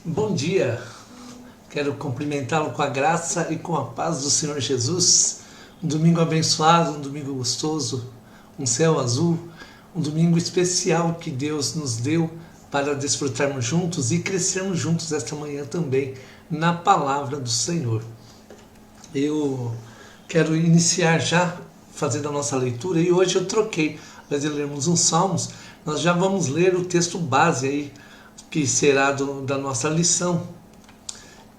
Bom dia, quero cumprimentá-lo com a graça e com a paz do Senhor Jesus. Um domingo abençoado, um domingo gostoso, um céu azul, um domingo especial que Deus nos deu para desfrutarmos juntos e crescermos juntos esta manhã também na palavra do Senhor. Eu quero iniciar já fazendo a nossa leitura e hoje eu troquei, ao invés de lermos uns salmos, nós já vamos ler o texto base aí, que será da nossa lição,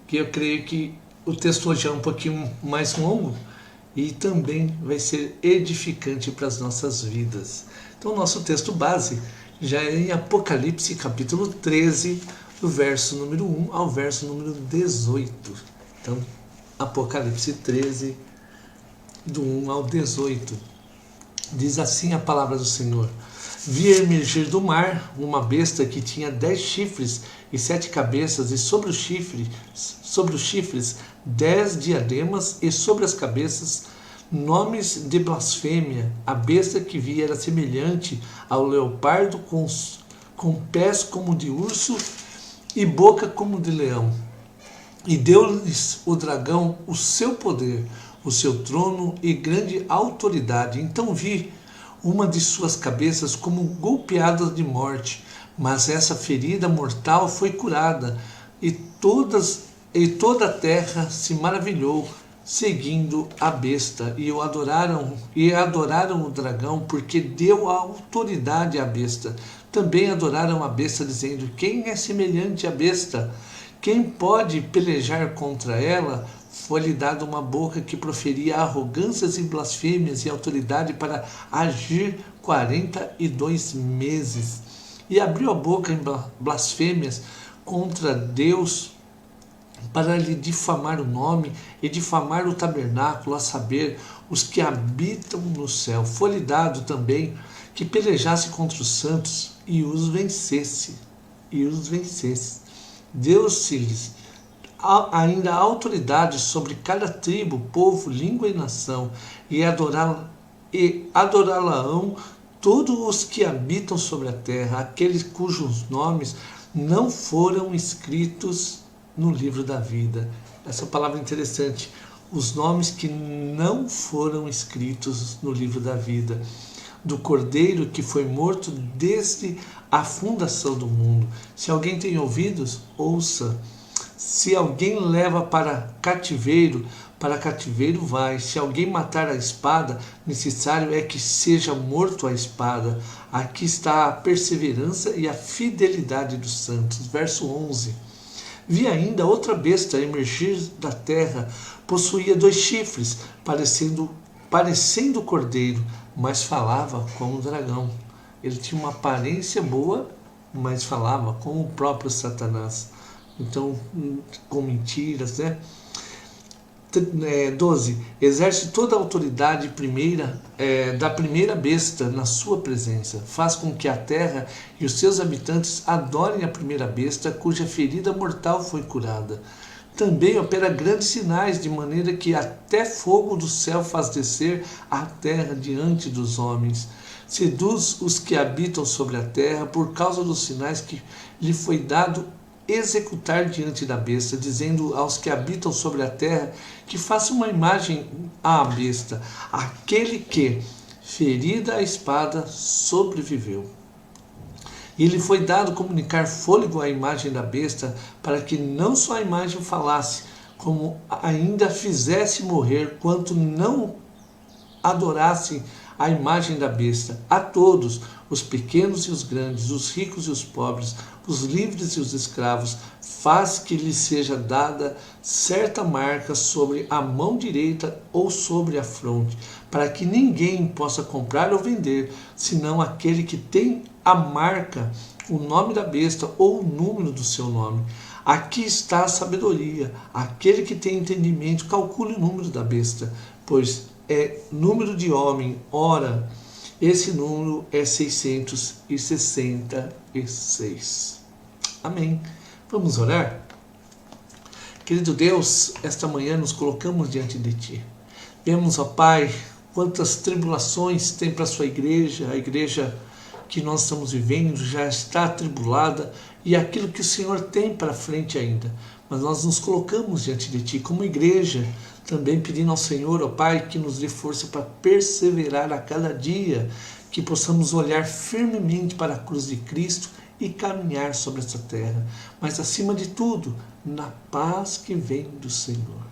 que eu creio que o texto hoje é um pouquinho mais longo e também vai ser edificante para as nossas vidas. Então, o nosso texto base já é em Apocalipse, capítulo 13, do verso número 1 ao verso número 18. Então, Apocalipse 13, do 1 ao 18. Diz assim a palavra do Senhor: Vi emergir do mar uma besta que tinha 10 chifres e 7 cabeças, e sobre os chifres 10 diademas, e sobre as cabeças nomes de blasfêmia. A besta que vi era semelhante ao leopardo, com pés como de urso e boca como de leão. E deu-lhes o dragão o seu poder, o seu trono e grande autoridade. Então vi uma de suas cabeças como golpeada de morte, mas essa ferida mortal foi curada, e toda a terra se maravilhou, seguindo a besta, e adoraram o dragão, porque deu a autoridade à besta. Também adoraram a besta, dizendo: quem é semelhante à besta? Quem pode pelejar contra ela? Foi-lhe dada uma boca que proferia arrogâncias e blasfêmias, e autoridade para agir 42 meses. E abriu a boca em blasfêmias contra Deus, para lhe difamar o nome e difamar o tabernáculo, a saber, os que habitam no céu. Foi-lhe dado também que pelejasse contra os santos e os vencesse. Deu-se-lhes ainda a autoridade sobre cada tribo, povo, língua e nação, e adorá-la-ão todos os que habitam sobre a terra, aqueles cujos nomes não foram escritos no livro da vida. Essa palavra é interessante. Os nomes que não foram escritos no livro da vida, do Cordeiro que foi morto desde a fundação do mundo. Se alguém tem ouvidos, ouça. Se alguém leva para cativeiro vai. Se alguém matar a espada, necessário é que seja morto a espada. Aqui está a perseverança e a fidelidade dos santos. Verso 11. Vi ainda outra besta emergir da terra. Possuía 2 chifres, parecendo cordeiro, mas falava como um dragão. Ele tinha uma aparência boa, mas falava como o próprio Satanás. Então, com mentiras, né? 12. Exerce toda a autoridade da primeira besta na sua presença. Faz com que a terra e os seus habitantes adorem a primeira besta, cuja ferida mortal foi curada. Também opera grandes sinais, de maneira que até fogo do céu faz descer a terra diante dos homens. Seduz os que habitam sobre a terra por causa dos sinais que lhe foi dado executar diante da besta, dizendo aos que habitam sobre a terra que façam uma imagem à besta, aquele que, ferida a espada, sobreviveu. E lhe foi dado comunicar fôlego à imagem da besta, para que não só a imagem falasse, como ainda fizesse morrer quanto não adorassem a imagem da besta. A todos, os pequenos e os grandes, os ricos e os pobres, os livres e os escravos, faz que lhe seja dada certa marca sobre a mão direita ou sobre a fronte, para que ninguém possa comprar ou vender, senão aquele que tem a marca, o nome da besta ou o número do seu nome. Aqui está a sabedoria. Aquele que tem entendimento, calcule o número da besta, pois é número de homem. Ora, esse número é 666. Amém. Vamos orar? Querido Deus, esta manhã nos colocamos diante de Ti. Vemos, ó Pai, quantas tribulações tem para a sua igreja, a igreja que nós estamos vivendo já está atribulada e aquilo que o Senhor tem para frente ainda. Mas nós nos colocamos diante de Ti como igreja, também pedindo ao Senhor, ó Pai, que nos dê força para perseverar a cada dia, que possamos olhar firmemente para a cruz de Cristo e caminhar sobre essa terra. Mas acima de tudo, na paz que vem do Senhor.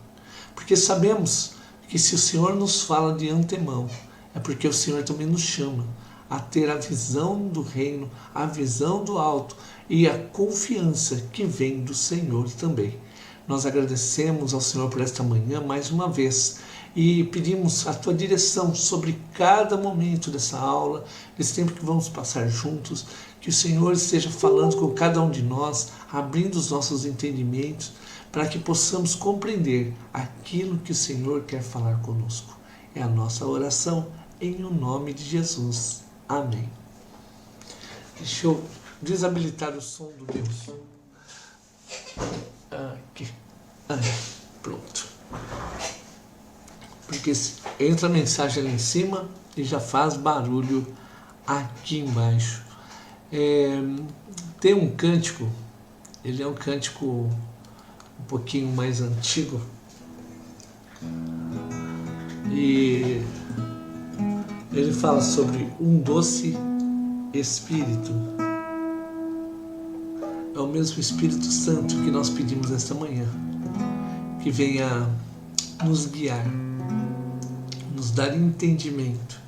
Porque sabemos que se o Senhor nos fala de antemão, é porque o Senhor também nos chama a ter a visão do reino, a visão do alto e a confiança que vem do Senhor também. Nós agradecemos ao Senhor por esta manhã mais uma vez e pedimos a Tua direção sobre cada momento dessa aula, desse tempo que vamos passar juntos, que o Senhor esteja falando com cada um de nós, abrindo os nossos entendimentos, para que possamos compreender aquilo que o Senhor quer falar conosco. É a nossa oração em o nome de Jesus. Amém. Deixa eu desabilitar o som do meu som. Aqui. Pronto. Porque entra a mensagem ali em cima e já faz barulho aqui embaixo. Tem um cântico, ele é um cântico um pouquinho mais antigo. E ele fala sobre um doce Espírito. É o mesmo Espírito Santo que nós pedimos esta manhã, que venha nos guiar, nos dar entendimento.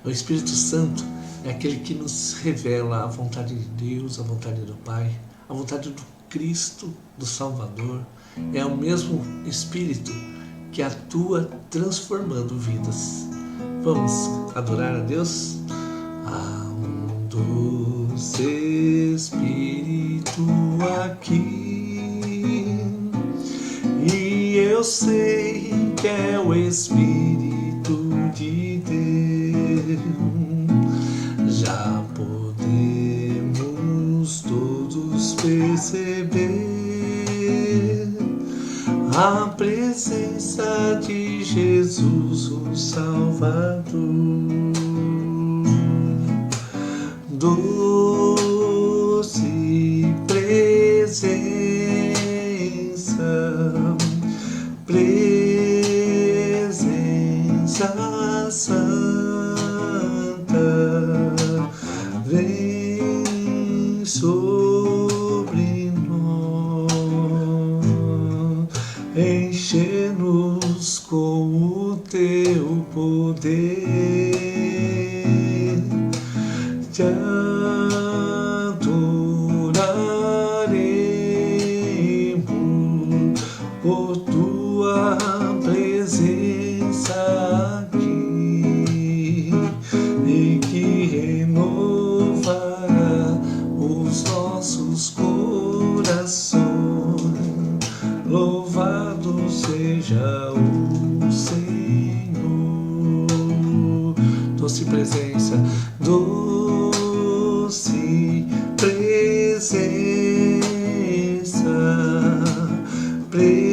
O Espírito Santo é aquele que nos revela a vontade de Deus, a vontade do Pai, a vontade do Cristo, do Salvador. É o mesmo Espírito que atua transformando vidas. Vamos adorar a Deus? Há um doce Espírito aqui, e eu sei que é o Espírito de Deus. Já podemos todos perceber a presença de Jesus, o Salvador. Doce presença, presença santa, vem sobre nós, enche-nos com o teu poder, te adoraremos por tua presença aqui, e que renovará os nossos corações. Louvado seja o Senhor. Doce presença, doce presença, presença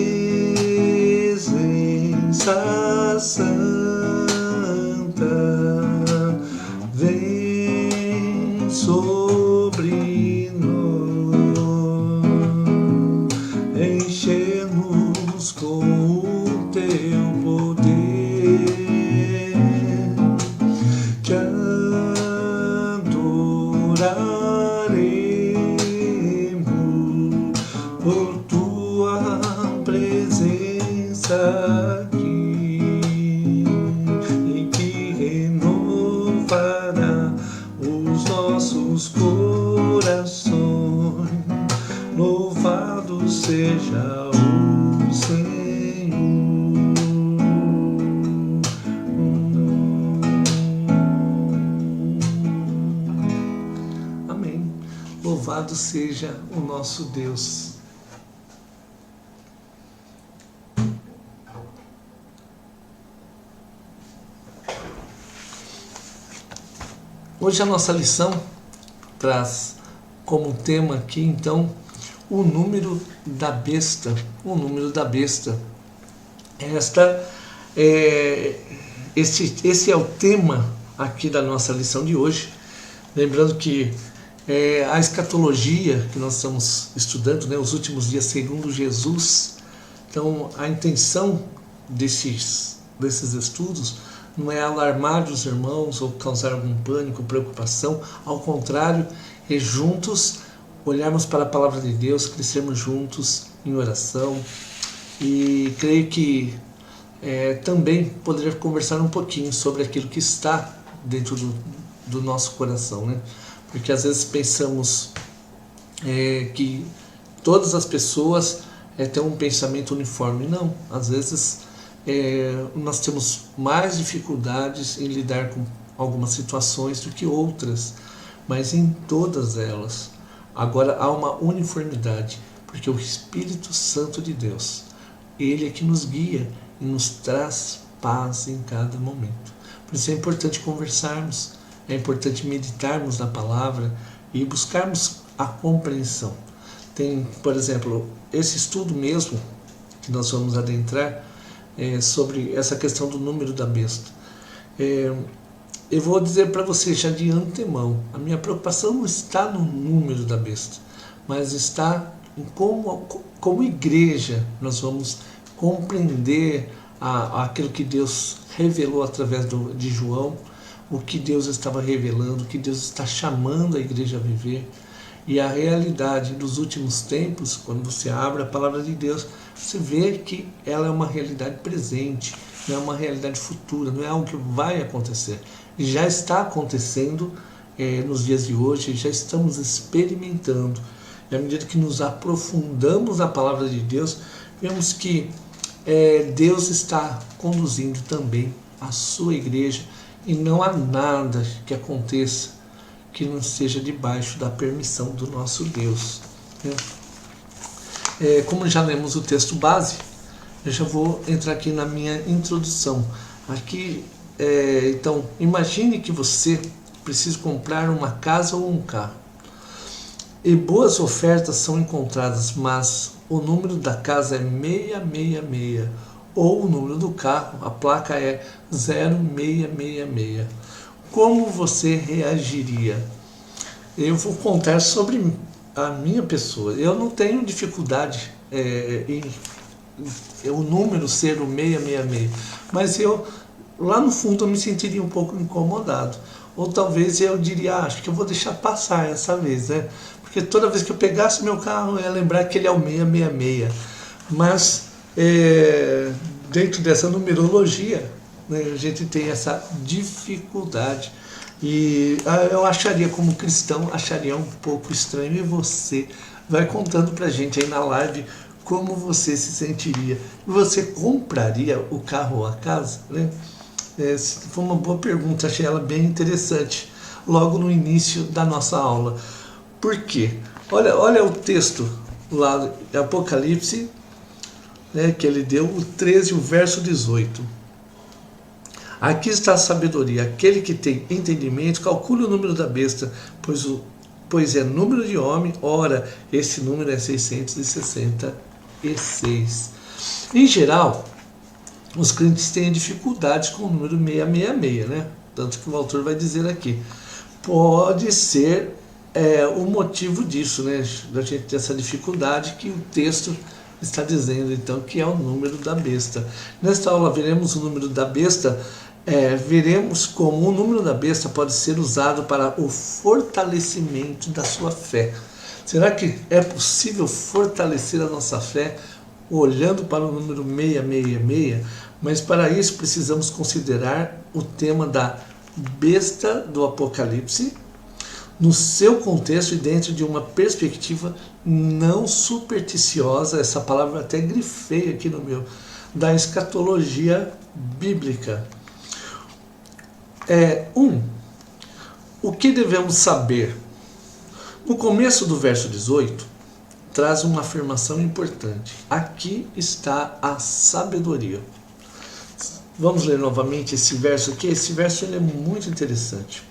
santa, vem sobre nós, enche-nos com o teu poder, te adoraremos por tua presença aqui, e que renovará os nossos corações. Louvado seja o Senhor. Amém. Louvado seja o nosso Deus. Hoje a nossa lição traz como tema aqui, então, o número da besta. O número da besta. Esse é o tema aqui da nossa lição de hoje. Lembrando que a escatologia que nós estamos estudando, né, os últimos dias segundo Jesus, então a intenção desses estudos não é alarmar os irmãos ou causar algum pânico, preocupação, ao contrário, é juntos olharmos para a palavra de Deus, crescermos juntos em oração, e creio que também poderia conversar um pouquinho sobre aquilo que está dentro do nosso coração, né? Porque às vezes pensamos que todas as pessoas têm um pensamento uniforme. Não, às vezes nós temos mais dificuldades em lidar com algumas situações do que outras, mas em todas elas agora há uma uniformidade, porque o Espírito Santo de Deus, Ele é que nos guia e nos traz paz em cada momento. Por isso é importante conversarmos, é importante meditarmos na palavra e buscarmos a compreensão. Tem, por exemplo, esse estudo mesmo que nós vamos adentrar sobre essa questão do número da besta. Eu vou dizer para você já de antemão, a minha preocupação não está no número da besta, mas está em como igreja nós vamos compreender aquilo que Deus revelou através de João, o que Deus estava revelando, o que Deus está chamando a igreja a viver. E a realidade dos últimos tempos, quando você abre a palavra de Deus, você vê que ela é uma realidade presente, não é uma realidade futura, não é algo que vai acontecer. Já está acontecendo nos dias de hoje, já estamos experimentando. E à medida que nos aprofundamos na palavra de Deus, vemos que Deus está conduzindo também a sua igreja, e não há nada que aconteça que não seja debaixo da permissão do nosso Deus. Como já lemos o texto base, eu já vou entrar aqui na minha introdução. Aqui, então, imagine que você precisa comprar uma casa ou um carro. E boas ofertas são encontradas, mas o número da casa é 666, ou o número do carro, a placa é 0666. Como você reagiria? Eu vou contar sobre a minha pessoa. Eu não tenho dificuldade em o número ser o 666, mas lá no fundo eu me sentiria um pouco incomodado. Ou talvez eu diria, acho que eu vou deixar passar essa vez, né? Porque toda vez que eu pegasse meu carro, eu ia lembrar que ele é o 666. Mas dentro dessa numerologia, né, a gente tem essa dificuldade. E eu acharia, como cristão, acharia um pouco estranho. E você vai contando pra gente aí na live como você se sentiria. Você compraria o carro ou a casa? Né? Foi uma boa pergunta, achei ela bem interessante, logo no início da nossa aula. Por quê? Olha o texto lá de Apocalipse, né, que ele deu, o 13, o verso 18. Aqui está a sabedoria. Aquele que tem entendimento, calcule o número da besta, pois é número de homem. Ora, esse número é 666. Em geral, os crentes têm dificuldades com o número 666, né? Tanto que o autor vai dizer aqui. Pode ser o motivo disso, né? Da gente ter essa dificuldade que o texto está dizendo, então, que é o número da besta. Nesta aula veremos o número da besta, veremos como o número da besta pode ser usado para o fortalecimento da sua fé. Será que é possível fortalecer a nossa fé olhando para o número 666? Mas para isso precisamos considerar o tema da besta do Apocalipse no seu contexto e dentro de uma perspectiva não supersticiosa, essa palavra até grifei aqui no meu, da escatologia bíblica. O que devemos saber? No começo do verso 18, traz uma afirmação importante. Aqui está a sabedoria. Vamos ler novamente esse verso aqui. Esse verso ele é muito interessante.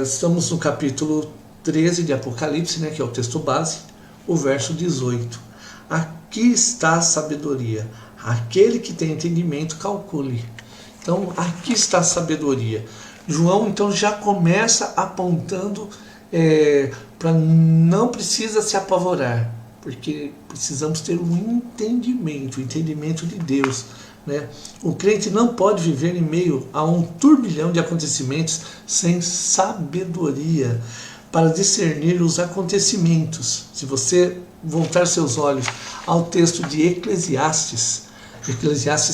Estamos no capítulo 13 de Apocalipse, né, que é o texto base, o verso 18. Aqui está a sabedoria. Aquele que tem entendimento, calcule. Então, aqui está a sabedoria. João então já começa apontando para não precisa se apavorar, porque precisamos ter um entendimento, o entendimento de Deus, né? O crente não pode viver em meio a um turbilhão de acontecimentos sem sabedoria para discernir os acontecimentos. Se você voltar seus olhos ao texto de Eclesiastes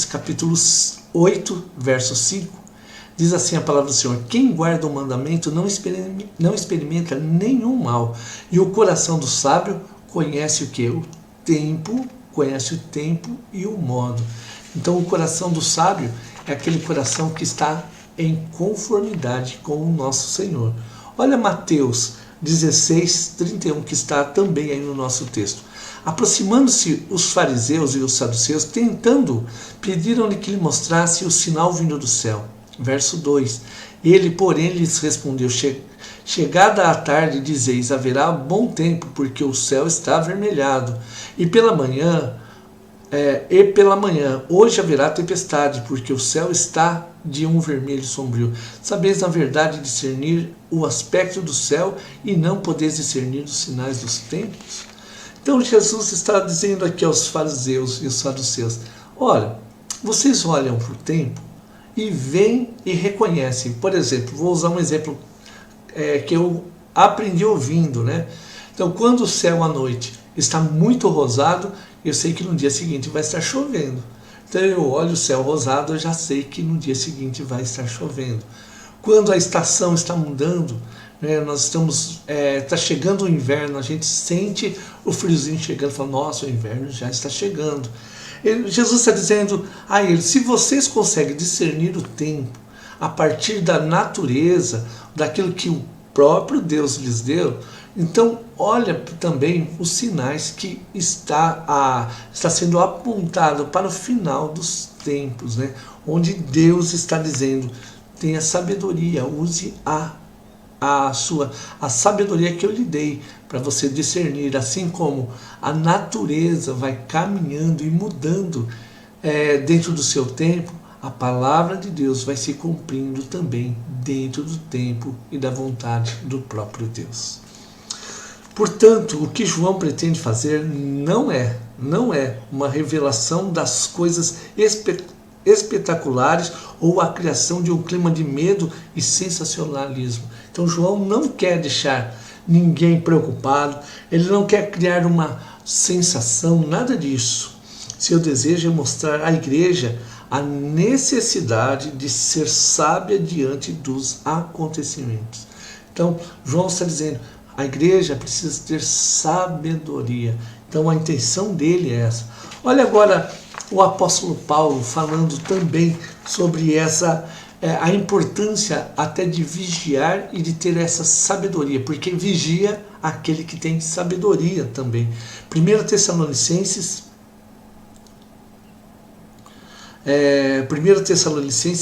capítulo 8, verso 5, diz assim a palavra do Senhor: quem guarda o mandamento não experimenta nenhum mal, e o coração do sábio conhece o que? Conhece o tempo e o modo. Então o coração do sábio é aquele coração que está em conformidade com o nosso Senhor. Olha Mateus 16, 31, que está também aí no nosso texto. Aproximando-se os fariseus e os saduceus, tentando, pediram-lhe que lhe mostrasse o sinal vindo do céu. Verso 2. Ele, porém, lhes respondeu: chegada a tarde, dizeis, haverá bom tempo, porque o céu está avermelhado. E pela manhã, hoje haverá tempestade, porque o céu está de um vermelho sombrio. Sabeis, na verdade, discernir o aspecto do céu e não podeis discernir os sinais dos tempos? Então Jesus está dizendo aqui aos fariseus e aos saduceus: olha, vocês olham para o tempo e veem e reconhecem. Por exemplo, vou usar um exemplo que eu aprendi ouvindo, né? Então, quando o céu à noite está muito rosado, eu sei que no dia seguinte vai estar chovendo. Então eu olho o céu rosado, eu já sei que no dia seguinte vai estar chovendo. Quando a estação está mudando, né, nós estamos está chegando o inverno, a gente sente o friozinho chegando, fala, nossa, o inverno já está chegando. Jesus está dizendo a eles: se vocês conseguem discernir o tempo a partir da natureza, daquilo que o próprio Deus lhes deu, então olha também os sinais que está sendo apontado para o final dos tempos, né? Onde Deus está dizendo: tenha sabedoria, use a sabedoria que eu lhe dei para você discernir, assim como a natureza vai caminhando e mudando dentro do seu tempo, a palavra de Deus vai se cumprindo também dentro do tempo e da vontade do próprio Deus. Portanto, o que João pretende fazer não é uma revelação das coisas espetaculares ou a criação de um clima de medo e sensacionalismo. Então João não quer deixar ninguém preocupado, ele não quer criar uma sensação, nada disso. Seu desejo é mostrar à igreja a necessidade de ser sábia diante dos acontecimentos. Então João está dizendo: a igreja precisa ter sabedoria. Então a intenção dele é essa. Olha agora o apóstolo Paulo falando também sobre a importância até de vigiar e de ter essa sabedoria, porque vigia aquele que tem sabedoria também. 1 Tessalonicenses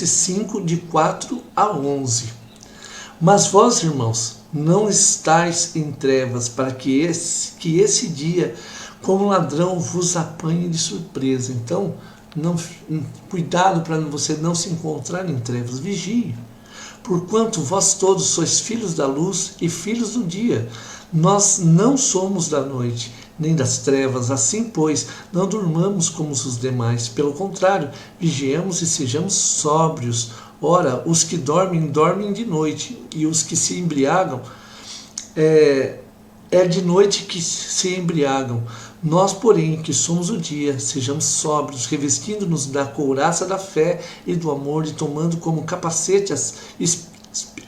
5, de 4 a 11. Mas vós, irmãos, não estáis em trevas, para que esse dia, como ladrão, vos apanhe de surpresa. Então, cuidado para você não se encontrar em trevas, vigie. Porquanto vós todos sois filhos da luz e filhos do dia. Nós não somos da noite, nem das trevas. Assim, pois, não durmamos como os demais. Pelo contrário, vigiemos e sejamos sóbrios. Ora, os que dormem, dormem de noite, e os que se embriagam, é de noite que se embriagam. Nós, porém, que somos o dia, sejamos sóbrios, revestindo-nos da couraça da fé e do amor, e tomando como capacete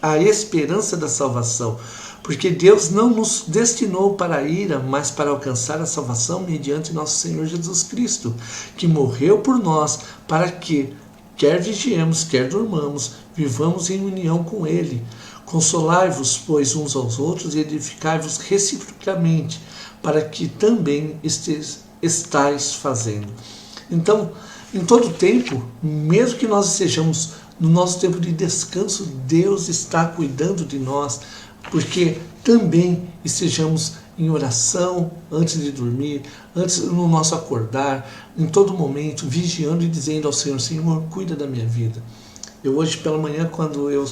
a esperança da salvação. Porque Deus não nos destinou para a ira, mas para alcançar a salvação mediante nosso Senhor Jesus Cristo, que morreu por nós, para que, quer vigiemos, quer durmamos, vivamos em união com Ele. Consolai-vos, pois, uns aos outros e edificai-vos reciprocamente, para que também estais fazendo. Então, em todo tempo, mesmo que nós estejamos no nosso tempo de descanso, Deus está cuidando de nós, porque também estejamos em oração antes de dormir, antes no nosso acordar, em todo momento, vigiando e dizendo ao Senhor: Senhor, cuida da minha vida. Eu hoje pela manhã, quando eu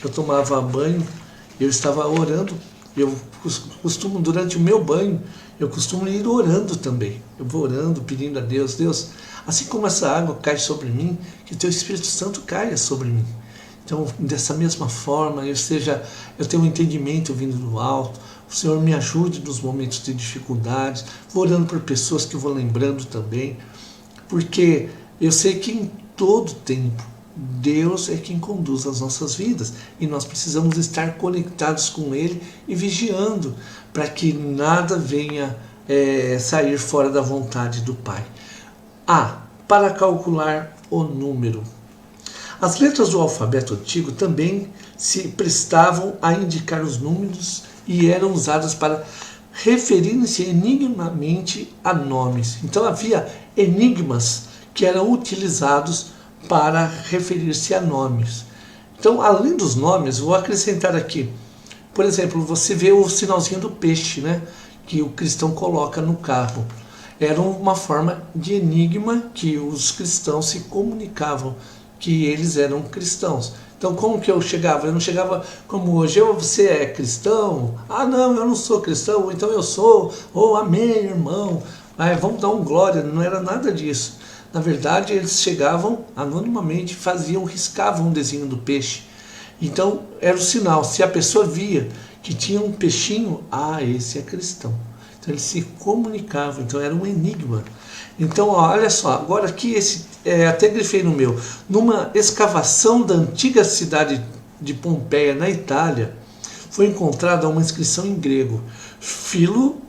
eu tomava banho, eu estava orando. Eu costumo, durante o meu banho, eu costumo ir orando também. Eu vou orando, pedindo a Deus, Deus, assim como essa água cai sobre mim, que o Teu Espírito Santo caia sobre mim. Então, dessa mesma forma, eu tenho um entendimento vindo do alto, o Senhor me ajude nos momentos de dificuldades, vou orando por pessoas que eu vou lembrando também, porque eu sei que em todo tempo, Deus é quem conduz as nossas vidas e nós precisamos estar conectados com Ele e vigiando para que nada venha sair fora da vontade do Pai. Para calcular o número. As letras do alfabeto antigo também se prestavam a indicar os números e eram usadas para referirem-se enigmamente a nomes. Então havia enigmas que eram utilizados para referir-se a nomes. Então, além dos nomes, vou acrescentar aqui, por exemplo, você vê o sinalzinho do peixe, né, que o cristão coloca no carro. Era uma forma de enigma que os cristãos se comunicavam, que eles eram cristãos. Então, como que eu chegava? Eu não chegava como hoje, você é cristão? Não, eu não sou cristão, então eu sou, amém, irmão. Vamos dar um glória, não era nada disso. Na verdade, eles chegavam anonimamente, riscavam um desenho do peixe. Então, era o sinal. Se a pessoa via que tinha um peixinho, esse é cristão. Então, eles se comunicavam. Então, era um enigma. Então, olha só, agora aqui, até grifei no meu. Numa escavação da antiga cidade de Pompeia, na Itália, foi encontrada uma inscrição em grego. Philo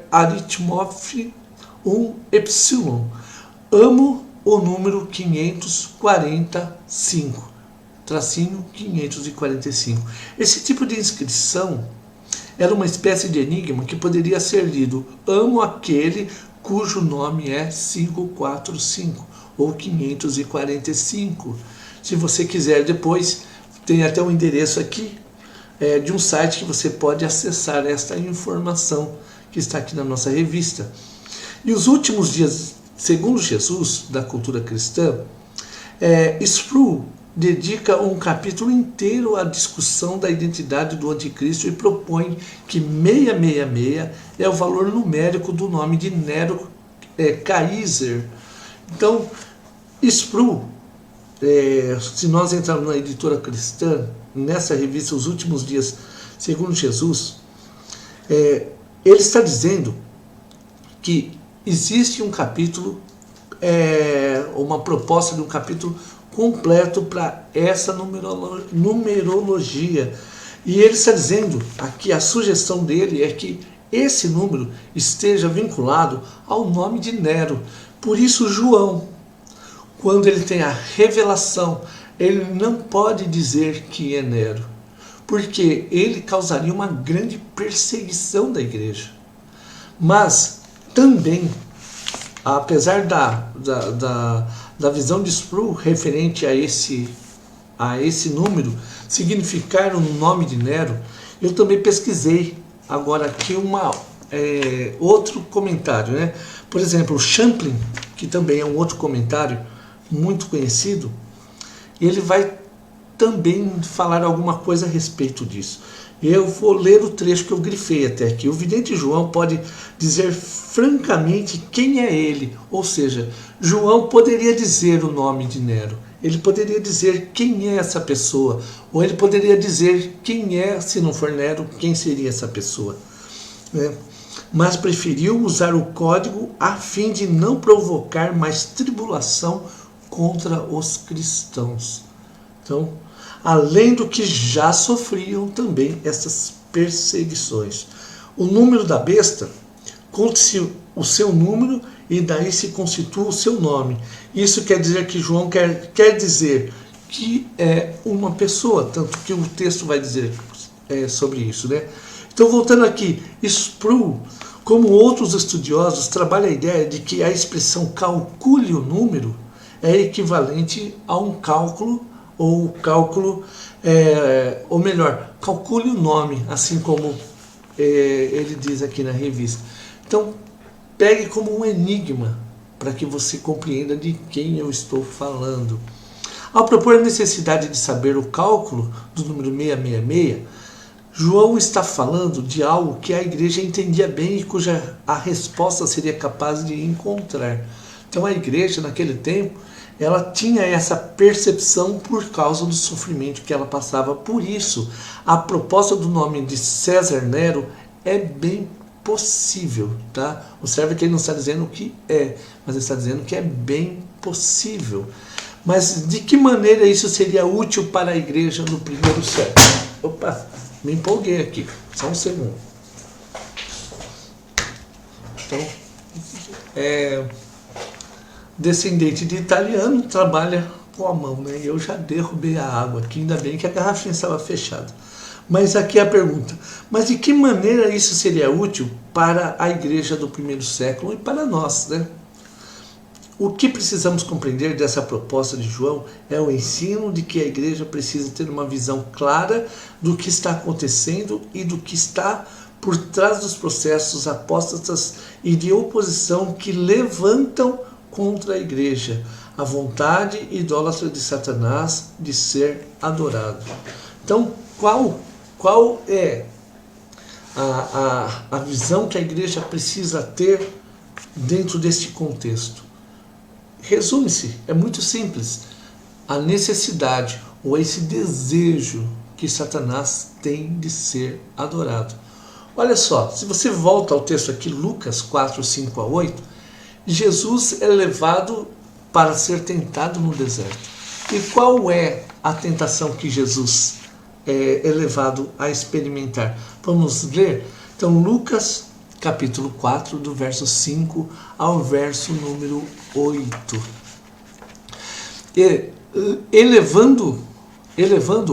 aritmos epsilon. Amo o número 545, tracinho 545. Esse tipo de inscrição era uma espécie de enigma que poderia ser lido: amo aquele cujo nome é 545 ou 545. Se você quiser depois, tem até um endereço aqui de um site que você pode acessar esta informação que está aqui na nossa revista. E os últimos dias, segundo Jesus, da cultura cristã, Sproul dedica um capítulo inteiro à discussão da identidade do anticristo e propõe que 666 é o valor numérico do nome de Nero Kaiser. Então, Sproul, se nós entrarmos na editora cristã, nessa revista Os Últimos Dias, segundo Jesus, ele está dizendo que existe um capítulo, uma proposta de um capítulo completo para essa numerologia. E ele está dizendo aqui, a sugestão dele é que esse número esteja vinculado ao nome de Nero. Por isso, João, quando ele tem a revelação, ele não pode dizer que é Nero, porque ele causaria uma grande perseguição da igreja. Mas também, apesar da visão de Sproul referente a esse número significar o nome de Nero, eu também pesquisei agora aqui outro comentário, né? Por exemplo, Champlin, que também é um outro comentário muito conhecido, ele vai também falar alguma coisa a respeito disso. Eu vou ler o trecho que eu grifei até aqui. O vidente João pode dizer francamente quem é ele, ou seja, João poderia dizer o nome de Nero, ele poderia dizer quem é essa pessoa, ou ele poderia dizer quem é, se não for Nero, quem seria essa pessoa, né? Mas preferiu usar o código a fim de não provocar mais tribulação contra os cristãos. Então, além do que já sofriam também essas perseguições. O número da besta, conta-se o seu número e daí se constitua o seu nome. Isso quer dizer que João quer dizer que é uma pessoa, tanto que o texto vai dizer sobre isso, né? Então, voltando aqui, Sproul, como outros estudiosos, trabalha a ideia de que a expressão calcule o número é equivalente a um cálculo, ou cálculo, ou melhor, calcule o nome, assim como ele diz aqui na revista. Então, pegue como um enigma, para que você compreenda de quem eu estou falando. Ao propor a necessidade de saber o cálculo do número 666, João está falando de algo que a igreja entendia bem e cuja a resposta seria capaz de encontrar. Então a igreja, naquele tempo, ela tinha essa percepção por causa do sofrimento que ela passava. Por isso, a proposta do nome de César Nero é bem possível, tá? Observe que ele não está dizendo o que é, mas ele está dizendo que é bem possível. Mas de que maneira isso seria útil para a igreja no primeiro século? Opa, me empolguei aqui, só um segundo. Então, descendente de italiano trabalha com a mão, né? Eu já derrubei a água aqui, ainda bem que a garrafinha estava fechada. Mas aqui é a pergunta: mas de que maneira isso seria útil para a igreja do primeiro século e para nós, né? O que precisamos compreender dessa proposta de João é o ensino de que a igreja precisa ter uma visão clara do que está acontecendo e do que está por trás dos processos apóstatas e de oposição que levantam contra a igreja, a vontade idólatra de Satanás de ser adorado. Então, qual é a visão que a igreja precisa ter dentro deste contexto? Resume-se, é muito simples. A necessidade ou esse desejo que Satanás tem de ser adorado. Olha só, se você volta ao texto aqui, Lucas 4, 5 a 8, Jesus é levado para ser tentado no deserto. E qual é a tentação que Jesus é levado a experimentar? Vamos ler? Então, Lucas capítulo 4, do verso 5 ao verso número 8. Elevando,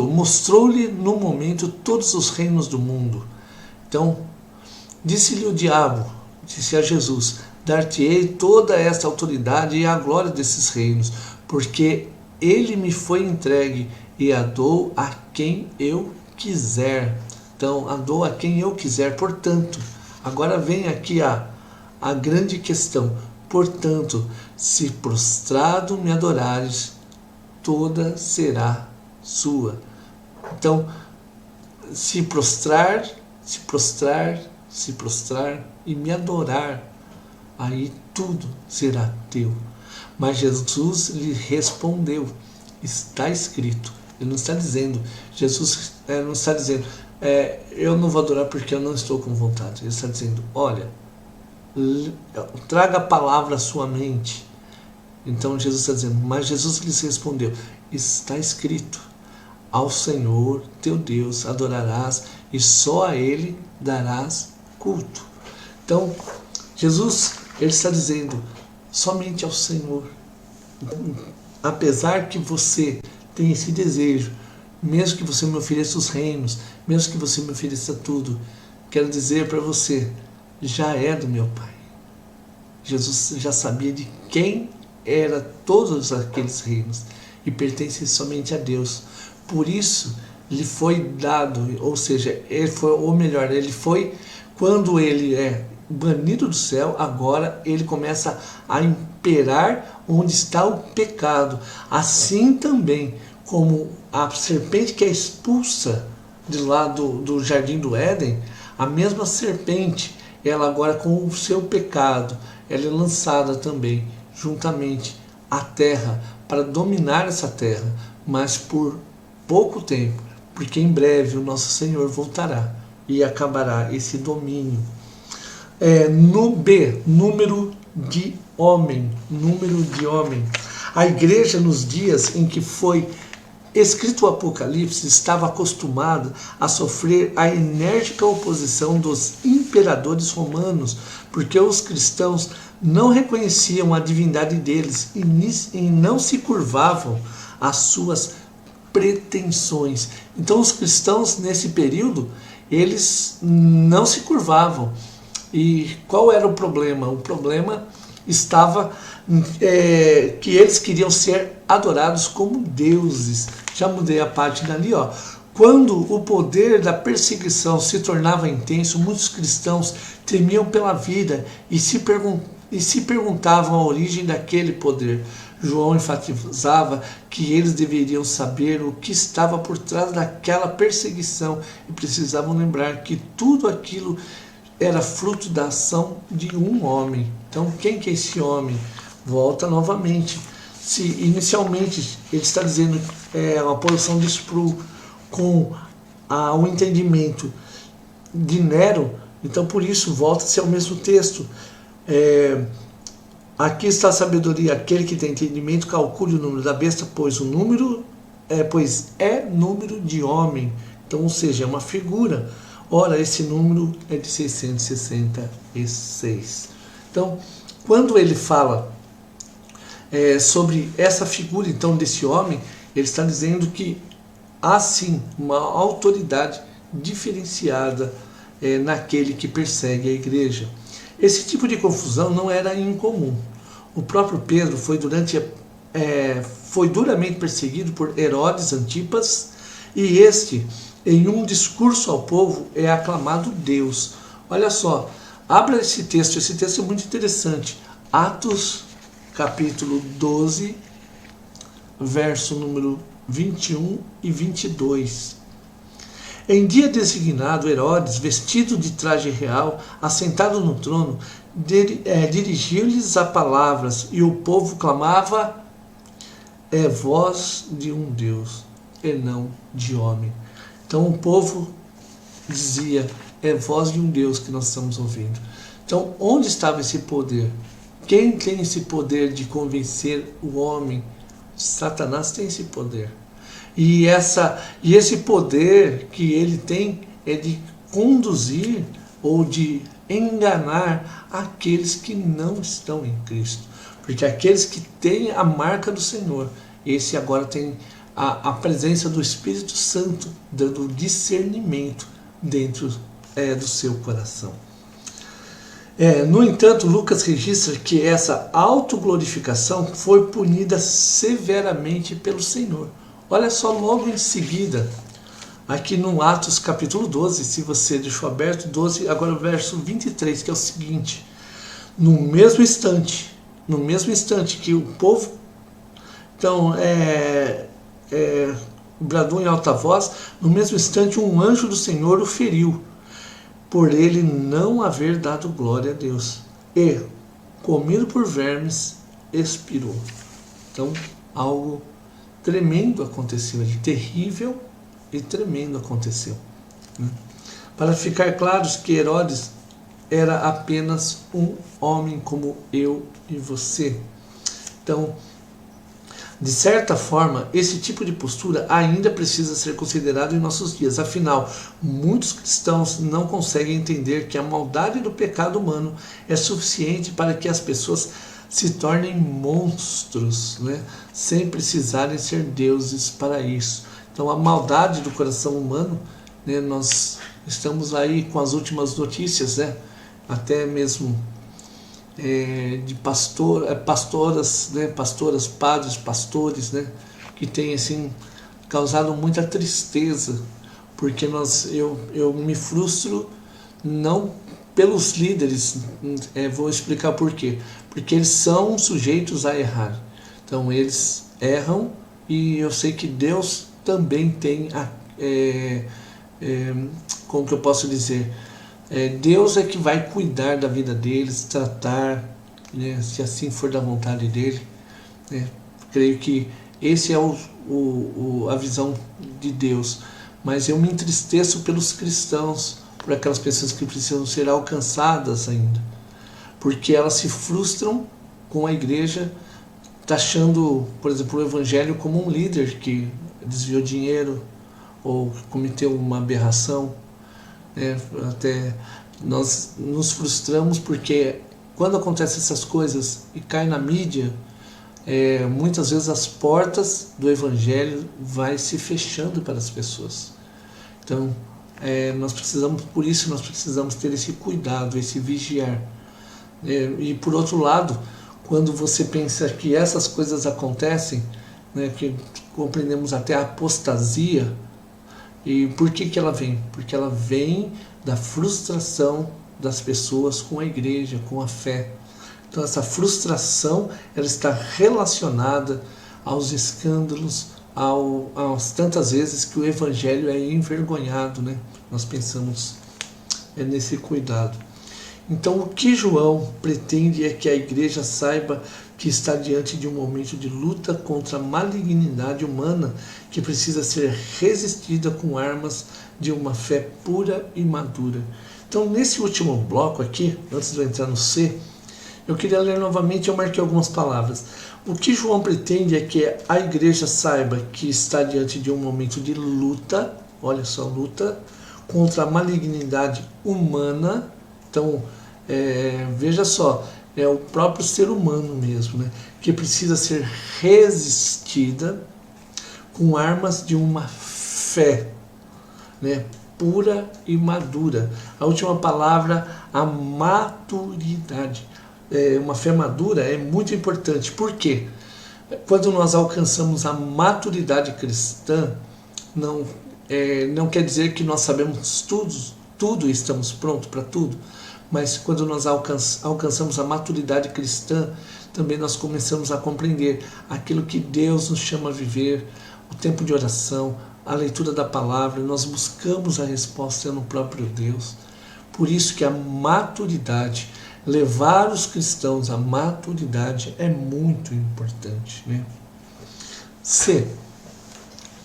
mostrou-lhe no momento todos os reinos do mundo. Então, disse-lhe o diabo, disse a Jesus: dar-te-ei toda esta autoridade e a glória desses reinos, porque ele me foi entregue e a dou a quem eu quiser. Então, a dou a quem eu quiser. Portanto, agora vem aqui a grande questão. Portanto, se prostrado me adorares, toda será sua. Então, se prostrar e me adorar, aí tudo será teu. Mas Jesus lhe respondeu: está escrito. Ele não está dizendo, Jesus não está dizendo, eu não vou adorar porque eu não estou com vontade. Ele está dizendo, olha, traga a palavra à sua mente. Então Jesus está dizendo, mas Jesus lhes respondeu: está escrito, ao Senhor teu Deus adorarás e só a Ele darás culto. Então Jesus, ele está dizendo, somente ao Senhor. Apesar que você tem esse desejo, mesmo que você me ofereça os reinos, mesmo que você me ofereça tudo, quero dizer para você, já é do meu Pai. Jesus já sabia de quem era todos aqueles reinos e pertence somente a Deus. Por isso lhe foi dado, ou seja, ele foi, ou melhor, ele foi, quando ele é banido do céu, agora ele começa a imperar onde está o pecado. Assim também como a serpente que é expulsa de lá do jardim do Éden, a mesma serpente, ela agora com o seu pecado, ela é lançada também juntamente à terra para dominar essa terra, mas por pouco tempo, porque em breve o nosso Senhor voltará e acabará esse domínio. No B, número de homem. A igreja nos dias em que foi escrito o Apocalipse estava acostumada a sofrer a enérgica oposição dos imperadores romanos, porque os cristãos não reconheciam a divindade deles e não se curvavam às suas pretensões. Então os cristãos nesse período, eles não se curvavam. E qual era o problema? O problema estava que eles queriam ser adorados como deuses. Já mudei a página ali, ó. Quando o poder da perseguição se tornava intenso, muitos cristãos temiam pela vida e se perguntavam a origem daquele poder. João enfatizava que eles deveriam saber o que estava por trás daquela perseguição e precisavam lembrar que tudo aquilo era fruto da ação de um homem. Então, quem que é esse homem? Volta novamente. Se inicialmente ele está dizendo uma posição de Sproul com o entendimento de Nero, então por isso volta-se ao mesmo texto. Aqui está a sabedoria, aquele que tem entendimento calcule o número da besta, pois é número de homem. Então, ou seja, é uma figura. Ora, esse número é de 666. Então, quando ele fala sobre essa figura, então, desse homem, ele está dizendo que há sim uma autoridade diferenciada naquele que persegue a igreja. Esse tipo de confusão não era incomum. O próprio Pedro foi duramente perseguido por Herodes Antipas, e este, em um discurso ao povo, é aclamado Deus. Olha só, abra esse texto é muito interessante. Atos, capítulo 12, verso número 21 e 22. Em dia designado, Herodes, vestido de traje real, assentado no trono, dirigiu-lhes a palavras, e o povo clamava: é voz de um Deus, e não de homem. Então o povo dizia: é voz de um Deus que nós estamos ouvindo. Então, onde estava esse poder? Quem tem esse poder de convencer o homem? Satanás tem esse poder. E esse poder que ele tem é de conduzir ou de enganar aqueles que não estão em Cristo. Porque aqueles que têm a marca do Senhor, esse agora tem a presença do Espírito Santo, dando discernimento dentro do seu coração. No entanto, Lucas registra que essa autoglorificação foi punida severamente pelo Senhor. Olha só, logo em seguida, aqui no Atos capítulo 12, se você deixou aberto, 12, agora o verso 23, que é o seguinte: no mesmo instante que o povo então bradou em alta voz, no mesmo instante um anjo do Senhor o feriu, por ele não haver dado glória a Deus, e, comido por vermes, expirou. Então, algo tremendo aconteceu, terrível e tremendo aconteceu. Para ficar claro que Herodes era apenas um homem como eu e você. Então, de certa forma, esse tipo de postura ainda precisa ser considerado em nossos dias. Afinal, muitos cristãos não conseguem entender que a maldade do pecado humano é suficiente para que as pessoas se tornem monstros, sem precisarem ser deuses para isso. Então, a maldade do coração humano, nós estamos aí com as últimas notícias, até mesmo de pastoras, padres, pastores, que tem assim causado muita tristeza, porque eu me frustro não pelos líderes, vou explicar por quê. Porque eles são sujeitos a errar. Então eles erram, e eu sei que Deus também tem como que eu posso dizer? Deus é que vai cuidar da vida deles, tratar, se assim for da vontade dele. Creio que esse é a visão de Deus. Mas eu me entristeço pelos cristãos, por aquelas pessoas que precisam ser alcançadas ainda, porque elas se frustram com a igreja, taxando, por exemplo, o evangelho como um líder que desviou dinheiro ou cometeu uma aberração. Até nós nos frustramos porque quando acontecem essas coisas e cai na mídia, muitas vezes as portas do evangelho vai se fechando para as pessoas. Então, por isso nós precisamos ter esse cuidado, esse vigiar. E por outro lado, quando você pensa que essas coisas acontecem, que compreendemos até a apostasia. E por que ela vem? Porque ela vem da frustração das pessoas com a igreja, com a fé. Então essa frustração, ela está relacionada aos escândalos, às tantas vezes que o evangelho é envergonhado, né? Nós pensamos nesse cuidado. Então o que João pretende é que a igreja saiba que está diante de um momento de luta contra a malignidade humana que precisa ser resistida com armas de uma fé pura e madura. Então nesse último bloco aqui, antes de eu entrar no C, eu queria ler novamente, eu marquei algumas palavras. O que João pretende é que a igreja saiba que está diante de um momento de luta, olha só, luta contra a malignidade humana. Então, veja só, é o próprio ser humano mesmo, né, que precisa ser resistida com armas de uma fé, né, pura e madura. A última palavra, a maturidade. Uma fé madura é muito importante. Por quê? Quando nós alcançamos a maturidade cristã, não quer dizer que nós sabemos tudo e estamos prontos para tudo, mas quando nós alcançamos a maturidade cristã, também nós começamos a compreender aquilo que Deus nos chama a viver, o tempo de oração, a leitura da palavra, nós buscamos a resposta no próprio Deus. Por isso que a maturidade, levar os cristãos à maturidade é muito importante, né? C.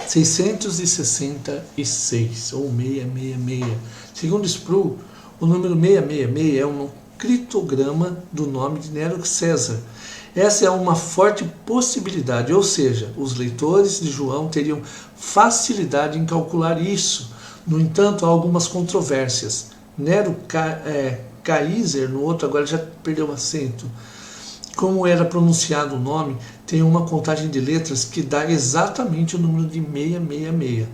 666, ou 666. Segundo Sproul, o número 666 é um criptograma do nome de Nero César. Essa é uma forte possibilidade, ou seja, os leitores de João teriam facilidade em calcular isso. No entanto, há algumas controvérsias. Nero Kaiser, no outro agora já perdeu o acento. Como era pronunciado o nome, tem uma contagem de letras que dá exatamente o número de 666.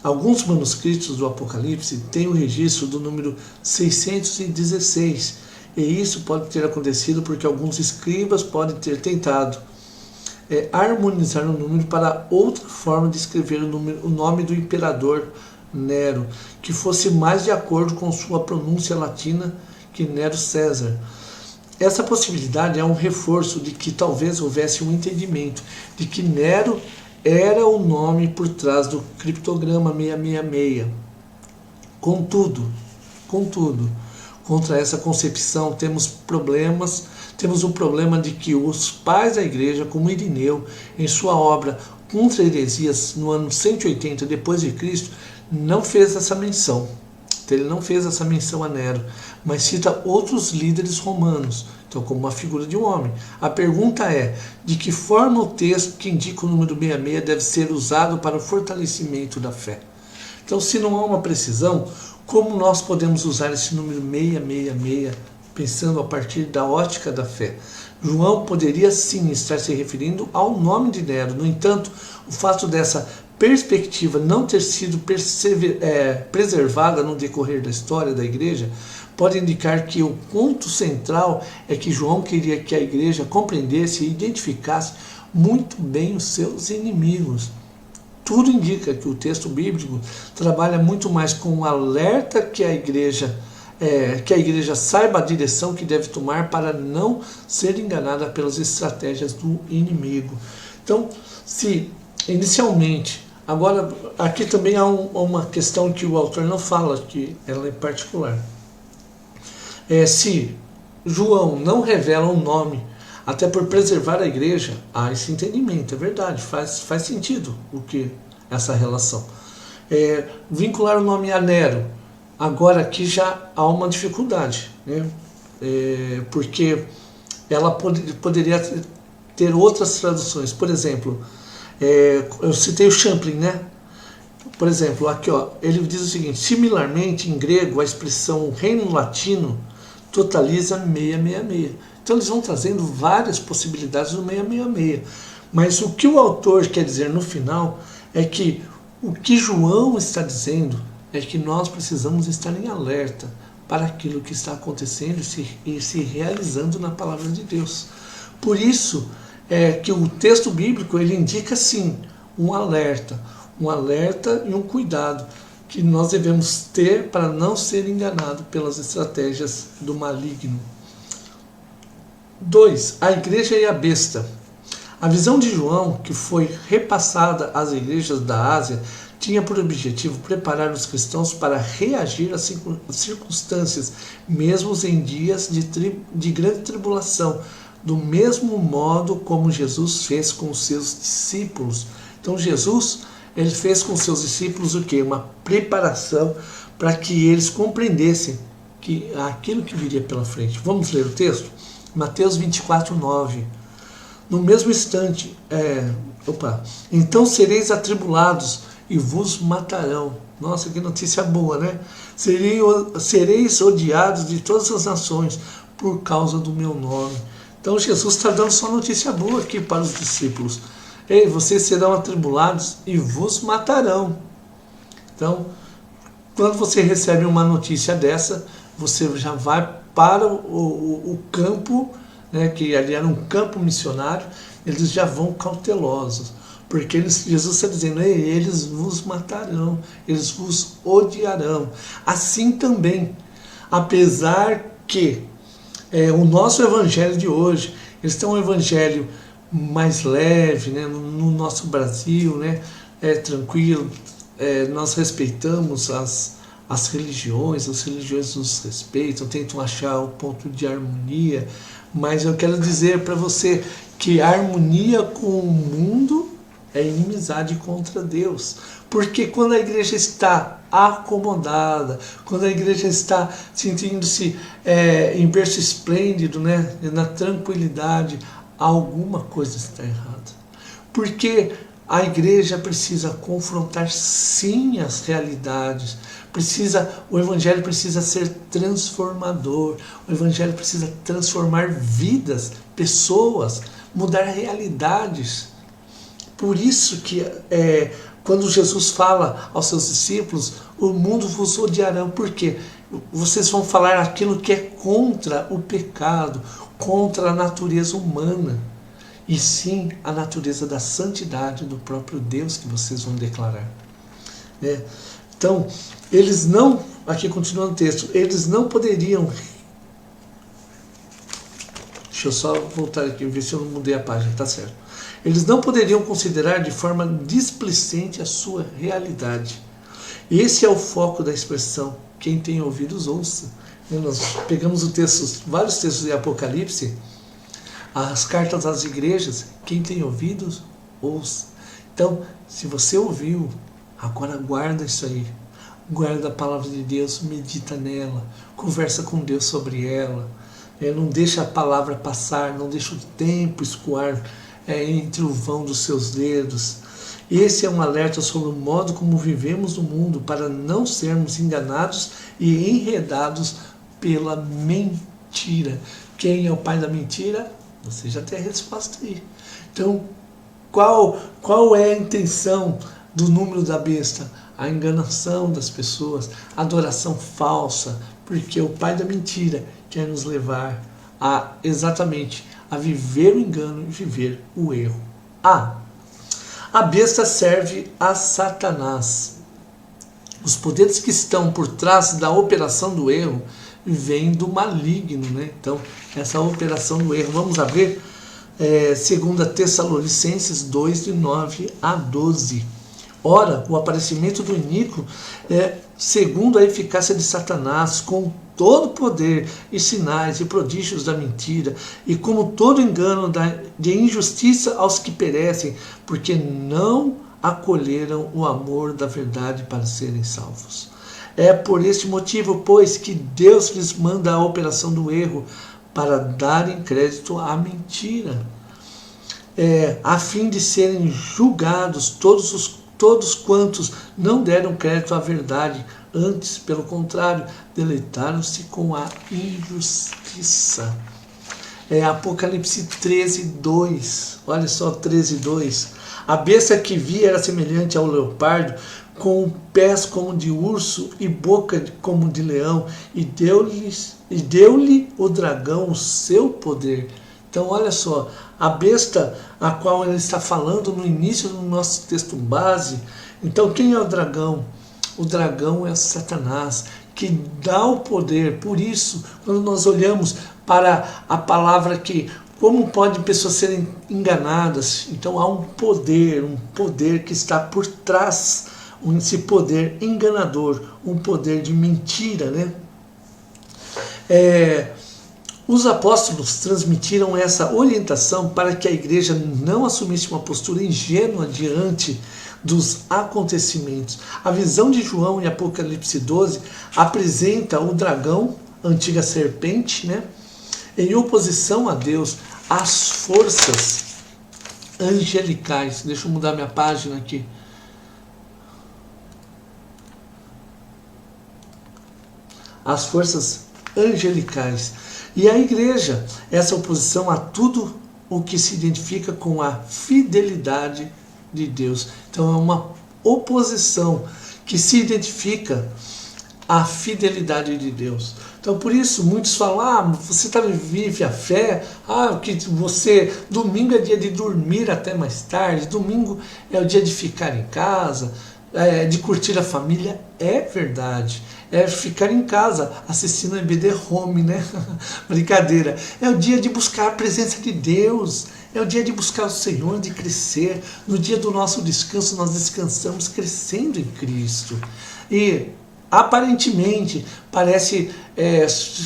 Alguns manuscritos do Apocalipse têm o registro do número 616, e isso pode ter acontecido porque alguns escribas podem ter tentado harmonizar o número para outra forma de escrever o nome do imperador Nero, que fosse mais de acordo com sua pronúncia latina que Nero César. Essa possibilidade é um reforço de que talvez houvesse um entendimento de que Nero era o nome por trás do criptograma 666. Contudo, contra essa concepção temos o problema de que os pais da igreja, como Irineu, em sua obra Contra Heresias, no ano 180 depois de Cristo, não fez essa menção. Ele não fez essa menção a Nero, mas cita outros líderes romanos, então como uma figura de um homem. A pergunta é, de que forma o texto que indica o número 66 deve ser usado para o fortalecimento da fé? Então, se não há uma precisão, como nós podemos usar esse número 666, pensando a partir da ótica da fé? João poderia sim estar se referindo ao nome de Nero. No entanto, o fato dessa perspectiva não ter sido preservada no decorrer da história da igreja pode indicar que o ponto central é que João queria que a igreja compreendesse e identificasse muito bem os seus inimigos. Tudo indica que o texto bíblico trabalha muito mais com um alerta que a igreja saiba a direção que deve tomar para não ser enganada pelas estratégias do inimigo. Então, se inicialmente, agora aqui também há uma questão que o autor não fala, que ela é particular. Se João não revela um nome, até por preservar a igreja, há esse entendimento, é verdade, faz sentido essa relação. Vincular o nome a Nero, agora aqui já há uma dificuldade, né? Porque ela poderia ter outras traduções. Por exemplo, eu citei o Champlin, né? Por exemplo, aqui ele diz o seguinte: similarmente, em grego, a expressão reino latino totaliza 666. Então eles vão trazendo várias possibilidades do 666. Mas o que o autor quer dizer no final é que o que João está dizendo é que nós precisamos estar em alerta para aquilo que está acontecendo e se realizando na palavra de Deus. Por isso que o texto bíblico ele indica sim um alerta e um cuidado que nós devemos ter para não ser enganado pelas estratégias do maligno. 2. A igreja e a besta. A visão de João, que foi repassada às igrejas da Ásia, tinha por objetivo preparar os cristãos para reagir às circunstâncias, mesmo em dias de grande tribulação, do mesmo modo como Jesus fez com os seus discípulos. Então Jesus, ele fez com os seus discípulos o quê? Uma preparação para que eles compreendessem que aquilo que viria pela frente. Vamos ler o texto? Mateus 24, 9. No mesmo instante, então sereis atribulados e vos matarão. Nossa, que notícia boa, né? Sereis odiados de todas as nações por causa do meu nome. Então Jesus está dando só notícia boa aqui para os discípulos. Ei, vocês serão atribulados e vos matarão. Então, quando você recebe uma notícia dessa, você já vai para o campo, né, que ali era um campo missionário, eles já vão cautelosos, porque Jesus está dizendo, eles vos matarão, eles vos odiarão. Assim também, apesar que o nosso evangelho de hoje, eles têm um evangelho mais leve, né, no nosso Brasil, né, tranquilo, nós respeitamos as religiões nos respeitam, tentam achar o ponto de harmonia, mas eu quero dizer para você que a harmonia com o mundo é inimizade contra Deus. Porque quando a igreja está acomodada, quando a igreja está sentindo-se em berço esplêndido, né, na tranquilidade, alguma coisa está errada. Porque a igreja precisa confrontar sim as realidades, o evangelho precisa ser transformador, o evangelho precisa transformar vidas, pessoas, mudar realidades. Por isso que quando Jesus fala aos seus discípulos, o mundo vos odiará, porque vocês vão falar aquilo que é contra o pecado, contra a natureza humana, e sim a natureza da santidade do próprio Deus que vocês vão declarar. Então, eles não, aqui continuando o texto, eles não poderiam... Deixa eu só voltar aqui, ver se eu não mudei a página, tá certo. Eles não poderiam considerar de forma displicente a sua realidade. Esse é o foco da expressão, quem tem ouvidos ouça. Nós pegamos vários textos de Apocalipse, as cartas às igrejas, quem tem ouvidos, ouça. Então, se você ouviu, agora guarda isso aí. Guarda a palavra de Deus, medita nela, conversa com Deus sobre ela. Não deixa a palavra passar, não deixa o tempo escoar entre o vão dos seus dedos. Esse é um alerta sobre o modo como vivemos no mundo para não sermos enganados e enredados pela mentira. Quem é o pai da mentira? Você já tem a resposta aí. Então, qual é a intenção do número da besta? A enganação das pessoas, a adoração falsa, porque o pai da mentira quer nos levar exatamente a viver o engano e viver o erro. A besta serve a Satanás. Os poderes que estão por trás da operação do erro vêm do maligno, né? Então, essa operação do erro, vamos abrir 2 Tessalonicenses 2, de 9 a 12. Ora, o aparecimento do iníquo é segundo a eficácia de Satanás, com todo o poder e sinais e prodígios da mentira, e como todo engano de injustiça aos que perecem, porque não acolheram o amor da verdade para serem salvos. É por este motivo, pois, que Deus lhes manda a operação do erro, para darem crédito à mentira, a fim de serem julgados todos quantos não deram crédito à verdade, antes, pelo contrário, deleitaram-se com a injustiça. Apocalipse 13, 2. Olha só, 13, 2. A besta que vi era semelhante ao leopardo, com pés como de urso e boca como de leão, e deu-lhe o dragão o seu poder. Então, olha só, a besta a qual ele está falando no início do nosso texto base. Então, quem é o dragão? O dragão é Satanás, que dá o poder. Por isso, quando nós olhamos para a palavra que como pode pessoas serem enganadas. Então há um poder que está por trás, esse poder enganador, um poder de mentira, né? Os apóstolos transmitiram essa orientação para que a igreja não assumisse uma postura ingênua diante dos acontecimentos. A visão de João em Apocalipse 12 apresenta o dragão, a antiga serpente, né, em oposição a Deus, as forças angelicais. Deixa eu mudar minha página aqui. As forças angelicais. E a igreja, essa oposição a tudo o que se identifica com a fidelidade de Deus. Então é uma oposição que se identifica à fidelidade de Deus. Então por isso muitos falam, você vive a fé, que você, domingo é dia de dormir até mais tarde, domingo é o dia de ficar em casa, de curtir a família. É verdade. É ficar em casa assistindo EBD Home, né? Brincadeira. É o dia de buscar a presença de Deus. É o dia de buscar o Senhor, de crescer. No dia do nosso descanso, nós descansamos crescendo em Cristo. E aparentemente parece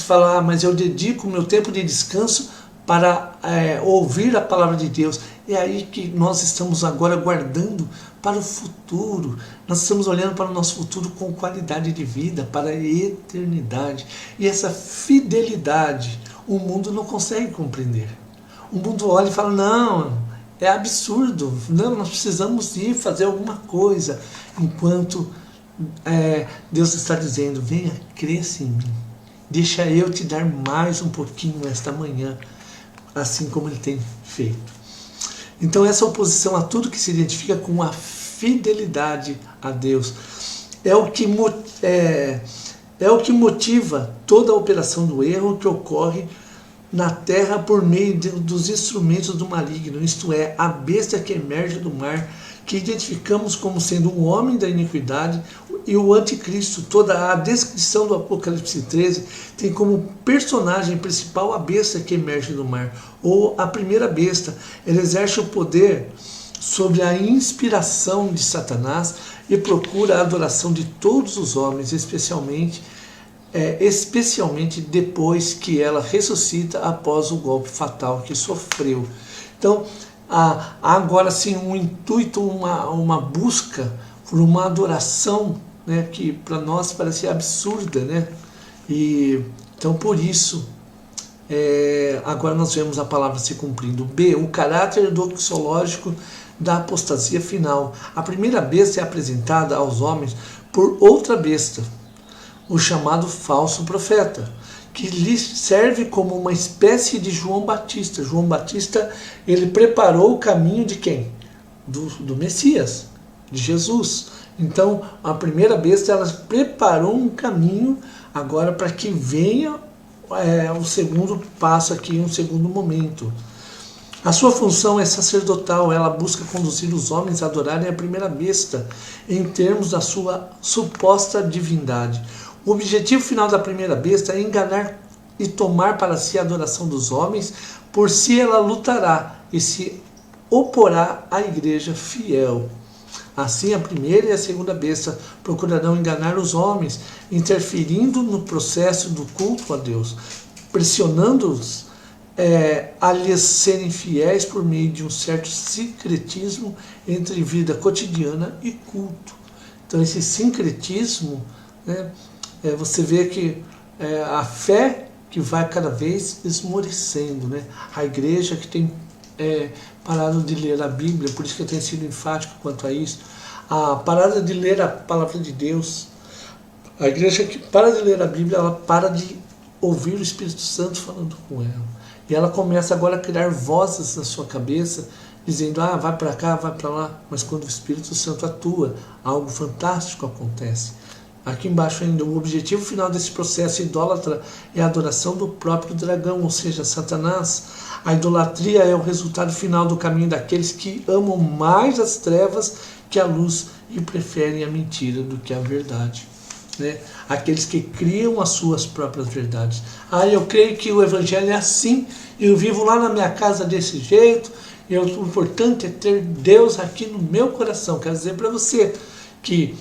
falar, mas eu dedico o meu tempo de descanso para ouvir a palavra de Deus. É aí que nós estamos agora guardando para o futuro. Nós estamos olhando para o nosso futuro com qualidade de vida, para a eternidade. E essa fidelidade o mundo não consegue compreender. O mundo olha e fala, não, é absurdo, não, nós precisamos ir fazer alguma coisa. Enquanto Deus está dizendo, venha, cresça em mim. Deixa eu te dar mais um pouquinho esta manhã, assim como Ele tem feito. Então essa oposição a tudo que se identifica com a fidelidade a Deus é o que motiva toda a operação do erro que ocorre na terra por meio dos instrumentos do maligno, isto é, a besta que emerge do mar, que identificamos como sendo um homem da iniquidade, e o anticristo. Toda a descrição do Apocalipse 13 tem como personagem principal a besta que emerge do mar, ou a primeira besta. Ela exerce o poder sobre a inspiração de Satanás e procura a adoração de todos os homens, especialmente depois que ela ressuscita após o golpe fatal que sofreu. Então, há agora sim um intuito, uma busca por uma adoração, né, que para nós parece absurda, né? E então por isso agora nós vemos a palavra se cumprindo. B, o caráter doxológico da apostasia final. A primeira besta é apresentada aos homens por outra besta, o chamado falso profeta, que lhes serve como uma espécie de João Batista. João Batista, ele preparou o caminho de quem? Do Messias, de Jesus. Então, a primeira besta, ela preparou um caminho agora para que venha o segundo passo aqui, um segundo momento. A sua função é sacerdotal, ela busca conduzir os homens a adorarem a primeira besta, em termos da sua suposta divindade. O objetivo final da primeira besta é enganar e tomar para si a adoração dos homens, por si ela lutará e se oporá à igreja fiel. Assim, a primeira e a segunda besta procurarão enganar os homens, interferindo no processo do culto a Deus, pressionando-os a lhes serem fiéis por meio de um certo sincretismo entre vida cotidiana e culto. Então, esse sincretismo, né, você vê que a fé que vai cada vez esmorecendo, né? A igreja que tem parado de ler a Bíblia, por isso que eu tenho sido enfático quanto a isso, a parada de ler a palavra de Deus. A igreja que para de ler a Bíblia, ela para de ouvir o Espírito Santo falando com ela. E ela começa agora a criar vozes na sua cabeça, dizendo, vai para cá, vai para lá. Mas quando o Espírito Santo atua, algo fantástico acontece. Aqui embaixo ainda, o objetivo final desse processo idólatra é a adoração do próprio dragão, ou seja, Satanás. A idolatria é o resultado final do caminho daqueles que amam mais as trevas que a luz e preferem a mentira do que a verdade. né? Aqueles que criam as suas próprias verdades. Eu creio que o Evangelho é assim, eu vivo lá na minha casa desse jeito, o importante é ter Deus aqui no meu coração. Quero dizer para você que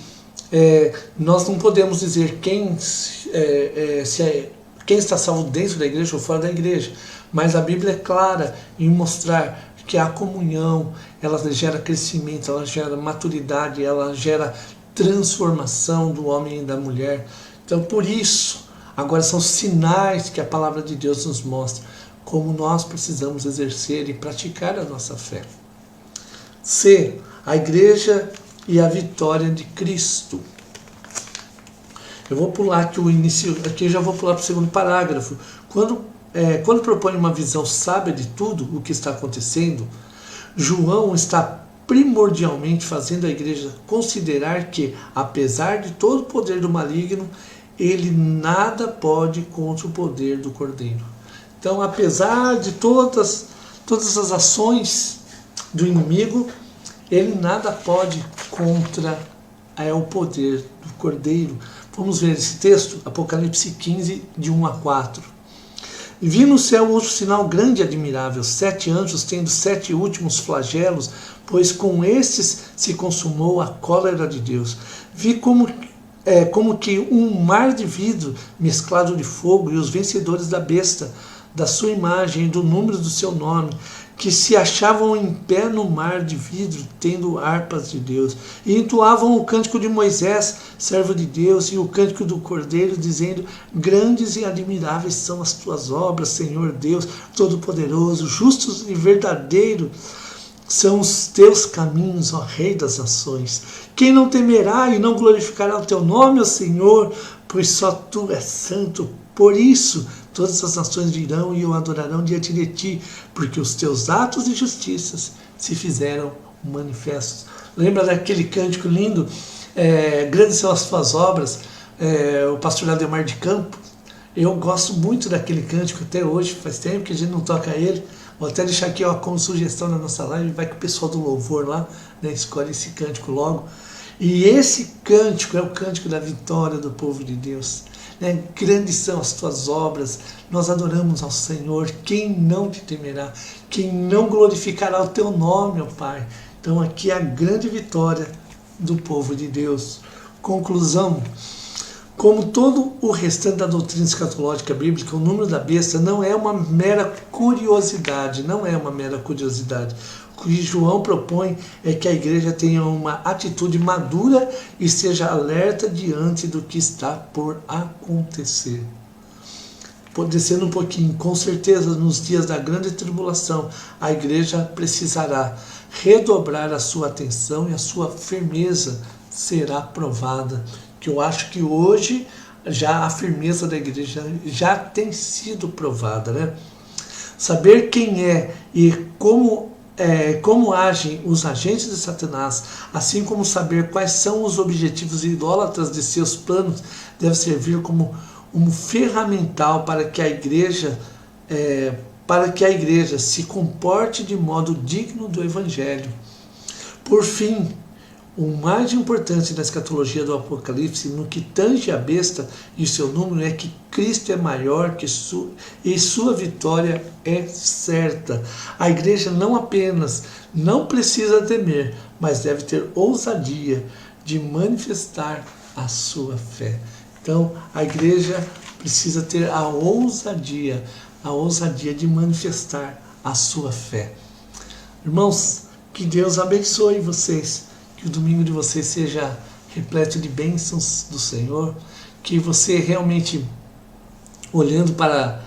nós não podemos dizer quem está salvo dentro da igreja ou fora da igreja, mas a Bíblia é clara em mostrar que a comunhão, ela gera crescimento, ela gera maturidade, ela gera transformação do homem e da mulher. Então, por isso, agora são sinais que a palavra de Deus nos mostra como nós precisamos exercer e praticar a nossa fé. C. A igreja e a vitória de Cristo. Eu vou pular aqui o início, aqui eu já vou pular para o segundo parágrafo. Quando propõe uma visão sábia de tudo o que está acontecendo, João está primordialmente fazendo a igreja considerar que, apesar de todo o poder do maligno, ele nada pode contra o poder do Cordeiro. Então, apesar de todas as ações do inimigo, ele nada pode contra o poder do Cordeiro. Vamos ver esse texto, Apocalipse 15, de 1 a 4. Vi no céu outro sinal grande e admirável, 7 anjos tendo 7 últimos flagelos, pois com estes se consumou a cólera de Deus. Vi como que um mar de vidro mesclado de fogo, e os vencedores da besta, da sua imagem e do número do seu nome, que se achavam em pé no mar de vidro, tendo harpas de Deus, e entoavam o cântico de Moisés, servo de Deus, e o cântico do Cordeiro, dizendo: grandes e admiráveis são as tuas obras, Senhor Deus Todo-Poderoso, justos e verdadeiros são os teus caminhos, ó Rei das nações. Quem não temerá e não glorificará o teu nome, ó Senhor, pois só tu és santo. Por isso, todas as nações virão e o adorarão diante de ti, porque os teus atos de justiça se fizeram manifestos. Lembra daquele cântico lindo? Grandes são as tuas obras, o pastor Ademar de Campos. Eu gosto muito daquele cântico até hoje, faz tempo que a gente não toca ele. Vou até deixar aqui como sugestão na nossa live, vai que o pessoal do louvor lá, né, escolhe esse cântico logo. E esse cântico é o cântico da vitória do povo de Deus. Né? Grandes são as tuas obras, nós adoramos ao Senhor. Quem não te temerá? Quem não glorificará o teu nome, ó Pai? Então aqui é a grande vitória do povo de Deus. Conclusão: como todo o restante da doutrina escatológica bíblica, o número da besta não é uma mera curiosidade, O que João propõe é que a igreja tenha uma atitude madura e esteja alerta diante do que está por acontecer. Descendo um pouquinho, com certeza nos dias da grande tribulação, a igreja precisará redobrar a sua atenção e a sua firmeza será provada. Que eu acho que hoje já a firmeza da igreja já tem sido provada, né? Saber quem é e como agem os agentes de Satanás, assim como saber quais são os objetivos idólatras de seus planos, deve servir como um ferramental para que a igreja se comporte de modo digno do Evangelho. Por fim, o mais importante na escatologia do Apocalipse, no que tange a besta e o seu número, é que Cristo é maior e sua vitória é certa. A igreja não apenas não precisa temer, mas deve ter ousadia de manifestar a sua fé. Então, a igreja precisa ter a ousadia de manifestar a sua fé. Irmãos, que Deus abençoe vocês. Que o domingo de vocês seja repleto de bênçãos do Senhor, que você realmente, olhando para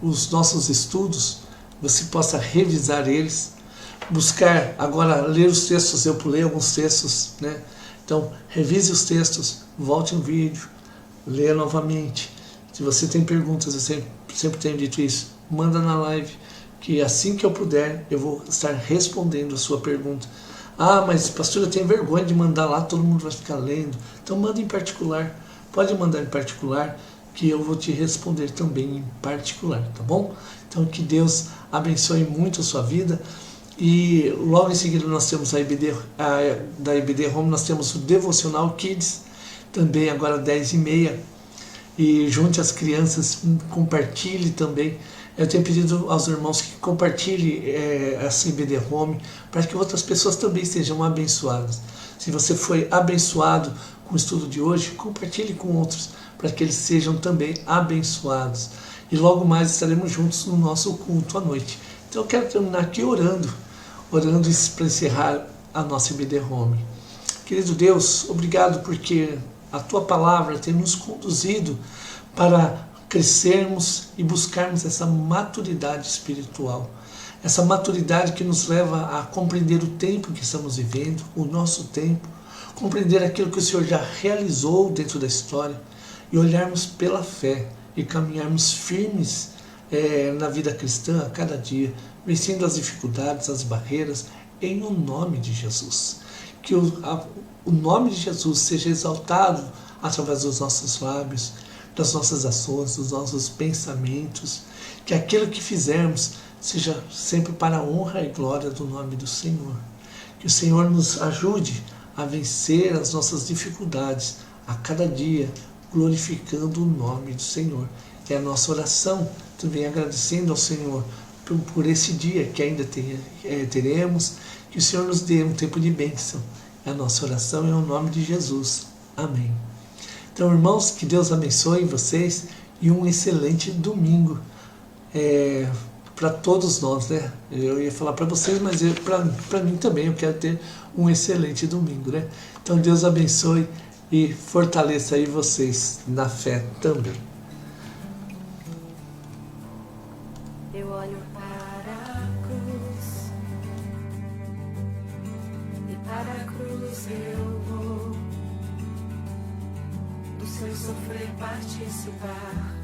os nossos estudos, você possa revisar eles, buscar, agora ler os textos, eu pulei alguns textos, né? Então, revise os textos, volte no vídeo, leia novamente. Se você tem perguntas, eu sempre tenho dito isso, manda na live, que assim que eu puder, eu vou estar respondendo a sua pergunta. Mas pastor, eu tenho vergonha de mandar lá, todo mundo vai ficar lendo. Então manda em particular, pode mandar em particular, que eu vou te responder também em particular, tá bom? Então que Deus abençoe muito a sua vida. E logo em seguida nós temos da IBD Home, nós temos o Devocional Kids. também agora 10h30. E junte as crianças, compartilhe também. Eu tenho pedido aos irmãos que compartilhem essa IBD Home para que outras pessoas também sejam abençoadas. Se você foi abençoado com o estudo de hoje, compartilhe com outros para que eles sejam também abençoados. E logo mais estaremos juntos no nosso culto à noite. Então eu quero terminar aqui orando para encerrar a nossa IBD Home. Querido Deus, obrigado porque a Tua Palavra tem nos conduzido para crescermos e buscarmos essa maturidade espiritual. Essa maturidade que nos leva a compreender o tempo que estamos vivendo, o nosso tempo, compreender aquilo que o Senhor já realizou dentro da história e olharmos pela fé e caminharmos firmes na vida cristã a cada dia, vencendo as dificuldades, as barreiras, em o nome de Jesus. Que o nome de Jesus seja exaltado através dos nossos lábios, das nossas ações, dos nossos pensamentos, que aquilo que fizermos seja sempre para a honra e glória do nome do Senhor. Que o Senhor nos ajude a vencer as nossas dificuldades a cada dia, glorificando o nome do Senhor. É a nossa oração, também agradecendo ao Senhor por esse dia que ainda teremos, que o Senhor nos dê um tempo de bênção. É a nossa oração em nome de Jesus. Amém. Então, irmãos, que Deus abençoe vocês e um excelente domingo para todos nós, né? Eu ia falar para vocês, mas para mim também eu quero ter um excelente domingo, né? Então, Deus abençoe e fortaleça aí vocês na fé também. Eu olho para a cruz e para a cruz eu vou do seu sofrer participar.